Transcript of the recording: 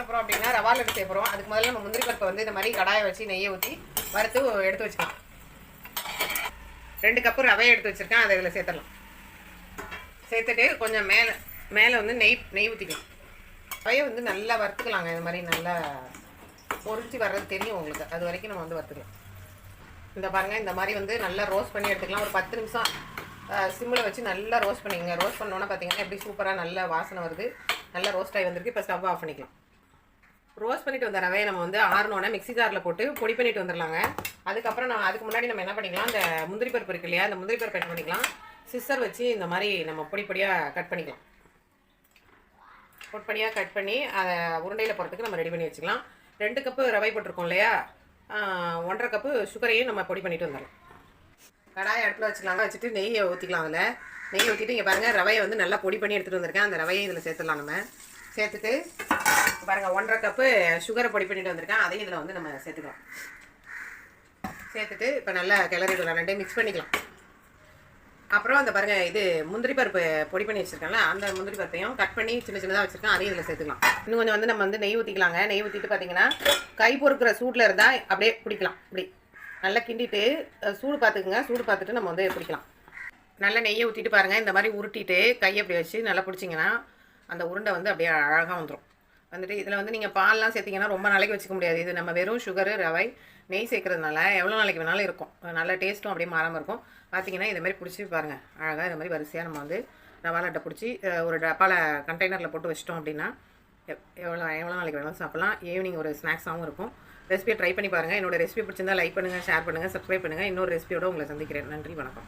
போகிறோம் அப்படின்னா ரவா லட்டு செய்ய போகிறோம். அதுக்கு முதல்ல நம்ம முந்திரி பருப்பை வந்து இந்த மாதிரி கடாயை வச்சு நெய்யை ஊற்றி வறுத்து எடுத்து வச்சுக்கலாம். 2 கப்பு ரவையை எடுத்து வச்சுருக்கேன், அதை இதில் சேர்த்துடலாம். சேர்த்துட்டு கொஞ்சம் மேலே வந்து நெய் ஊற்றிக்கலாம். ரவையை வந்து நல்லா வறுத்துக்கலாங்க. இது மாதிரி நல்லா பொரிச்சு வர்றது தெரியும் உங்களுக்கு. அது வரைக்கும் நம்ம வந்து வறுத்துக்கலாம். இந்த பாருங்கள், இந்த மாதிரி வந்து நல்லா ரோஸ்ட் பண்ணி எடுத்துக்கலாம். ஒரு 10 நிமிஷம் சிம்மில் வச்சு நல்லா ரோஸ்ட் பண்ணிக்கங்க. ரோஸ்ட் பண்ணோன்னா பார்த்தீங்கன்னா எப்படி சூப்பராக நல்லா வாசனை வருது. நல்லா ரோஸ்ட் ஆகி வந்திருக்கு. இப்போ ஸ்டவ் ஆஃப் பண்ணிக்கலாம். ரோஸ்ட் பண்ணிட்டு வந்த ரவையை நம்ம வந்து ஆறுனோன்னா மிக்ஸி ஜாரில் போட்டு பொடி பண்ணிட்டு வந்துடலாங்க. அதுக்கப்புறம் அதுக்கு முன்னாடி நம்ம என்ன பண்ணிக்கலாம், இந்த முந்திரி பருப்பு இருக்கு இல்லையா, அந்த முந்திரி பருப்பு என்ன பண்ணிக்கலாம், சிஸ்ஸர் வச்சு இந்த மாதிரி நம்ம பொடியாக கட் பண்ணிக்கலாம். பொடியாக கட் பண்ணி அதை உருண்டையில் போகிறதுக்கு நம்ம ரெடி பண்ணி வச்சுக்கலாம். 2 கப்பு ரவை போட்டிருக்கோம் இல்லையா, 1.5 கப்பு சுகரையும் நம்ம பொடி பண்ணிட்டு வந்துடலாம். கடாயை அடுப்பில் வச்சுக்கலாங்க. வச்சுட்டு நெய்யை ஊற்றிக்கலாம். அதில் நெய் ஊற்றிட்டு இங்கே பாருங்கள், ரவையை வந்து நல்லா பொடி பண்ணி எடுத்துகிட்டு வந்திருக்கேன். அந்த ரவையை இதில் சேர்த்துடலாம். நம்ம சேர்த்துட்டு பாருங்கள் 1.5 கப்பு சுகரை பொடி பண்ணிட்டு வந்திருக்கேன். அதையும் இதில் வந்து நம்ம சேர்த்துக்கலாம். சேர்த்துட்டு இப்போ நல்லா கிளறிடலாம். 2 மிக்ஸ் பண்ணிக்கலாம். அப்புறம் அந்த பாருங்கள், இது முந்திரி பருப்பு பொடி பண்ணி வச்சுருக்கேன்ல, அந்த முந்திரி பருப்பையும் கட் பண்ணி சின்னதாக வச்சுருக்கேன். அதையும் இதில் சேர்த்துக்கலாம். இன்னும் கொஞ்சம் வந்து நம்ம வந்து நெய் ஊற்றிக்கலாங்க. நெய் ஊற்றிட்டு பார்த்தீங்கன்னா கை பொறுக்கிற சூட்டில் இருந்தால் அப்படியே பிடிக்கலாம். இப்படி நல்லா கிண்டிட்டு சூடு பார்த்துக்குங்க. சூடு பார்த்துட்டு நம்ம வந்து பிடிக்கலாம். நல்லா நெய்யை ஊற்றிட்டு பாருங்கள், இந்த மாதிரி உருட்டிட்டு கையை அப்படி வச்சு நல்லா பிடிச்சிங்கன்னா அந்த உருண்டை வந்து அப்படியே அழகாக வந்துடும். வந்துட்டு இதில் வந்து நீங்கள் பால்லாம் சேர்த்திங்கன்னா ரொம்ப நாளைக்கு வச்சுக்க முடியாது. இது நம்ம வெறும் சுகரு ரவை நெய் சேர்க்கறதுனால எவ்வளோ நாளைக்கு வேணாலும் இருக்கும். நல்ல டேஸ்ட்டும் அப்படியே மாறாமல் இருக்கும். பார்த்திங்கன்னா இதை மாதிரி பிடிச்சி பாருங்கள், அழகாக இந்த மாதிரி வரிசையாக நம்ம வந்து ரவா லட்டை பிடிச்சி ஒரு டப்பாவில் கண்டெய்னரில் போட்டு வச்சிட்டோம் அப்படின்னா எவ்வளோ நாளைக்கு வேணாலும் சாப்பிட்லாம். ஈவினிங் ஒரு ஸ்நாக்ஸாகவும் இருக்கும். ரெசிபியை ட்ரை பண்ணி பாருங்கள். என்னோடய ரெசிபி பிடிச்சிருந்தால் லைக் பண்ணுங்கள், ஷேர் பண்ணுங்கள், சப்ஸ்கிரைப் பண்ணுங்கள். இன்னொரு ரெசிபியோடு உங்களை சந்திக்கிறேன். நன்றி, வணக்கம்.